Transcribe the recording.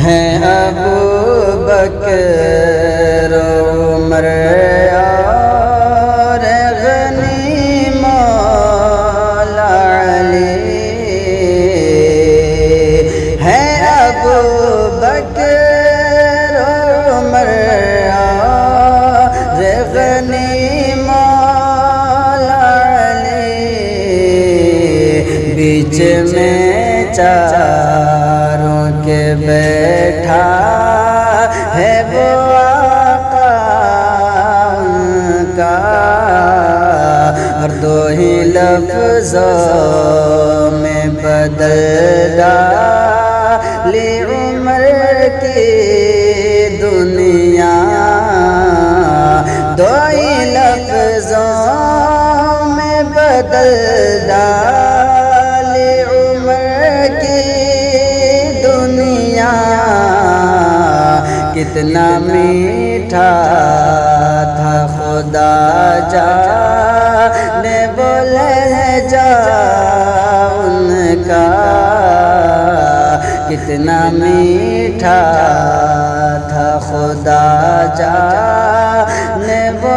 ہے ابو بکر عمر اور غنی مولا علی، ہے ابو بکر عمر اور غنی مولا علی، بیچ میں چاروں کے بیٹھا ہے وہ آقا کا، اور دو ہی لفظوں میں بدل ڈالی عمر کی دنیا، دو ہی لفظوں میں بدل ڈالی عمر کی دنیا، کتنا میٹھا تھا خدا جانے وہ لہجہ ان کا، کتنا میٹھا تھا خدا جانے وہ